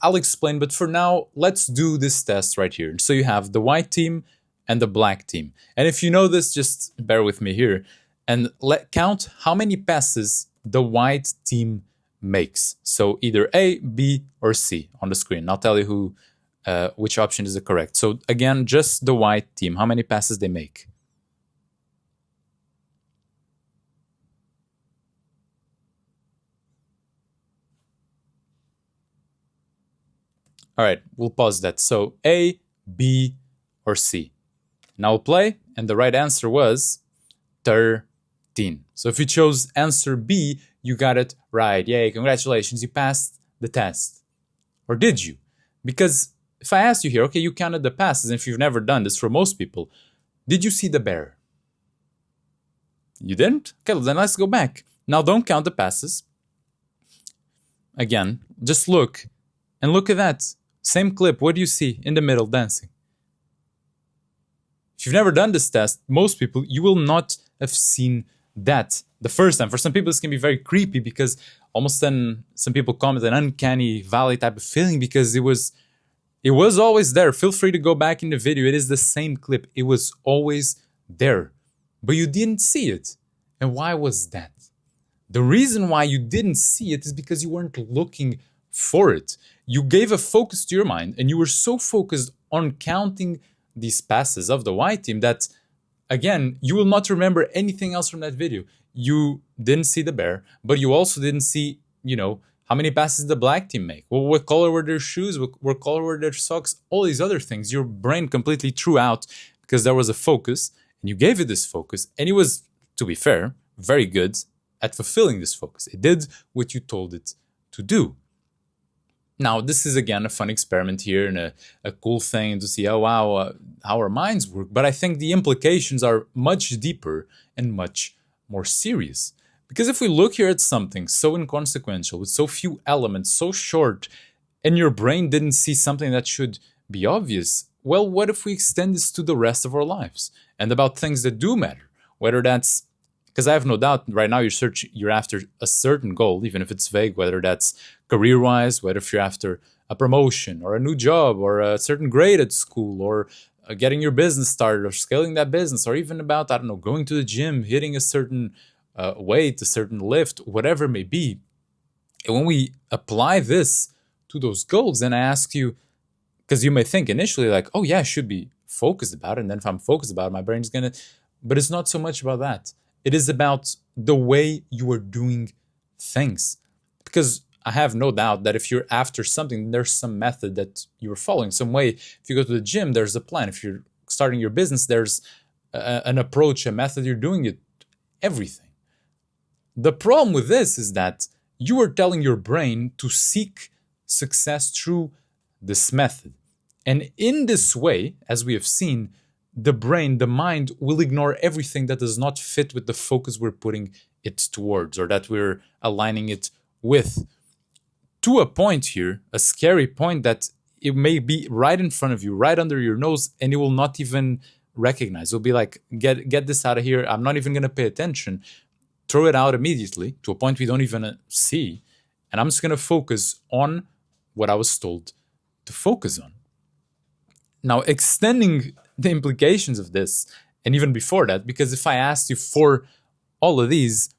I'll explain, but for now, let's do this test right here. So you have the white team and the black team. And if you know this, just bear with me here and count how many passes the white team makes. So either A, B, or C on the screen. I'll tell you which option is the correct. So again, just the white team, how many passes they make. All right, we'll pause that. So A, B, or C. Now we'll play, and the right answer was 13. So if you chose answer B, you got it right. Yay, congratulations, you passed the test. Or did you? Because if I asked you here, okay, you counted the passes, and if you've never done this for most people, did you see the bear? You didn't? Okay, then let's go back. Now don't count the passes. Again, just look, and look at that. Same clip, what do you see in the middle dancing? If you've never done this test, most people, you will not have seen that the first time. For some people, this can be very creepy because almost then some people comment an uncanny valley type of feeling because it was always there. Feel free to go back in the video. It is the same clip. It was always there, but you didn't see it. And why was that? The reason why you didn't see it is because you weren't looking for it. You gave a focus to your mind and you were so focused on counting these passes of the white team that, again, you will not remember anything else from that video. You didn't see the bear, but you also didn't see, how many passes the black team make. Well, what color were their shoes? What color were their socks? All these other things. Your brain completely threw out because there was a focus and you gave it this focus. And it was, to be fair, very good at fulfilling this focus. It did what you told it to do. Now, this is, again, a fun experiment here and a cool thing to see, how our minds work. But I think the implications are much deeper and much more serious. Because if we look here at something so inconsequential, with so few elements, so short, and your brain didn't see something that should be obvious, well, what if we extend this to the rest of our lives? And about things that do matter, whether that's, because I have no doubt right now you're after a certain goal, even if it's vague, whether that's career-wise, whether if you're after a promotion or a new job or a certain grade at school or getting your business started or scaling that business or even about, going to the gym, hitting a certain weight, a certain lift, whatever it may be. And when we apply this to those goals, then I ask you, because you may think initially like, oh yeah, I should be focused about it. And then if I'm focused about it, my brain's going to, but it's not so much about that. It is about the way you are doing things. Because I have no doubt that if you're after something, there's some method that you're following, some way. If you go to the gym, there's a plan. If you're starting your business, there's an approach, a method you're doing it, everything. The problem with this is that you are telling your brain to seek success through this method. And in this way, as we have seen, the brain, the mind will ignore everything that does not fit with the focus we're putting it towards or that we're aligning it with. To a point here, a scary point that it may be right in front of you, right under your nose, and you will not even recognize. It'll be like, get this out of here. I'm not even going to pay attention. Throw it out immediately to a point we don't even see. And I'm just going to focus on what I was told to focus on. Now, extending the implications of this, and even before that, because if I asked you for all of these,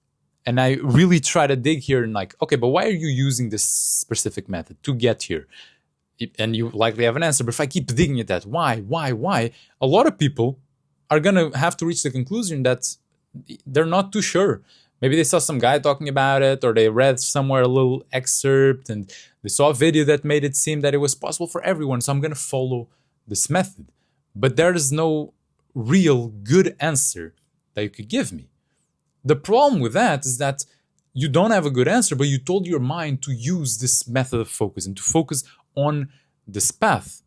and I really try to dig here and like, okay, but why are you using this specific method to get here? And you likely have an answer, but if I keep digging at that, why? A lot of people are going to have to reach the conclusion that they're not too sure. Maybe they saw some guy talking about it, or they read somewhere a little excerpt, and they saw a video that made it seem that it was possible for everyone, so I'm going to follow this method. But there is no real good answer that you could give me. The problem with that is that you don't have a good answer, but you told your mind to use this method of focus and to focus on this path.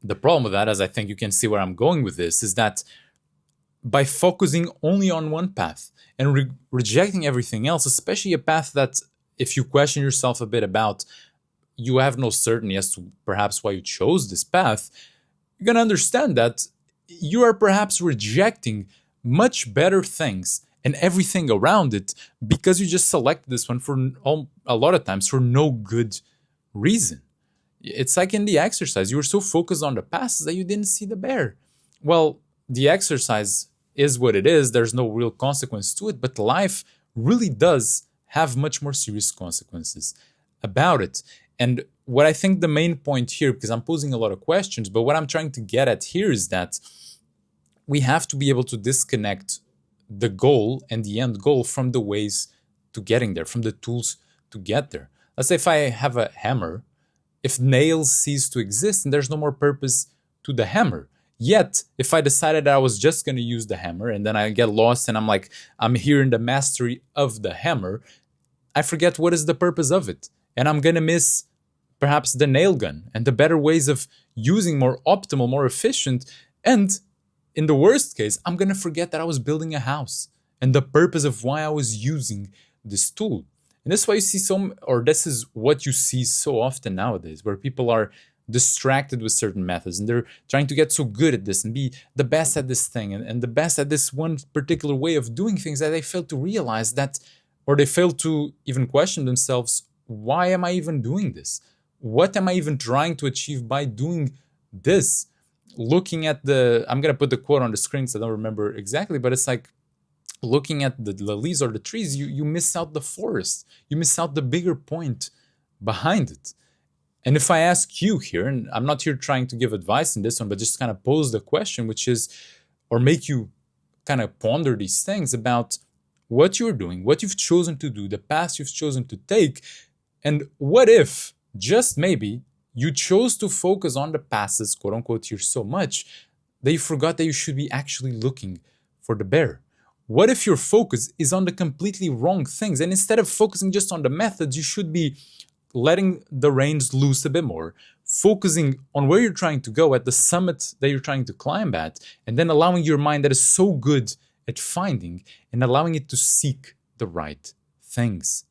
The problem with that, as I think you can see where I'm going with this, is that by focusing only on one path and rejecting everything else, especially a path that if you question yourself a bit about, you have no certainty as to perhaps why you chose this path, you're going to understand that you are perhaps rejecting much better things and everything around it because you just selected this one for a lot of times for no good reason. It's like in the exercise. You were so focused on the passes that you didn't see the bear. Well, the exercise is what it is. There's no real consequence to it, but life really does have much more serious consequences about it. And what I think the main point here, because I'm posing a lot of questions, but what I'm trying to get at here is that we have to be able to disconnect the goal and the end goal from the ways to getting there, from the tools to get there. Let's say if I have a hammer, if nails cease to exist and there's no more purpose to the hammer. Yet, if I decided that I was just going to use the hammer and then I get lost and I'm like, I'm here in the mastery of the hammer, I forget what is the purpose of it. And I'm going to miss perhaps the nail gun and the better ways of using more optimal, more efficient. And in the worst case, I'm going to forget that I was building a house and the purpose of why I was using this tool. And that's why you see this is what you see so often nowadays, where people are distracted with certain methods and they're trying to get so good at this and be the best at this thing and the best at this one particular way of doing things that they fail to realize that, or they fail to even question themselves, why am I even doing this? What am I even trying to achieve by doing this? Looking at I'm going to put the quote on the screen so I don't remember exactly, but it's like, looking at the leaves or the trees, you miss out the forest. You miss out the bigger point behind it. And if I ask you here, and I'm not here trying to give advice in this one, but just kind of pose the question, which is, or make you kind of ponder these things about what you're doing, what you've chosen to do, the path you've chosen to take, and what if, just maybe, you chose to focus on the passes, quote unquote, here so much that you forgot that you should be actually looking for the bear. What if your focus is on the completely wrong things? And instead of focusing just on the methods, you should be letting the reins loose a bit more, focusing on where you're trying to go, at the summit that you're trying to climb at, and then allowing your mind that is so good at finding and allowing it to seek the right things.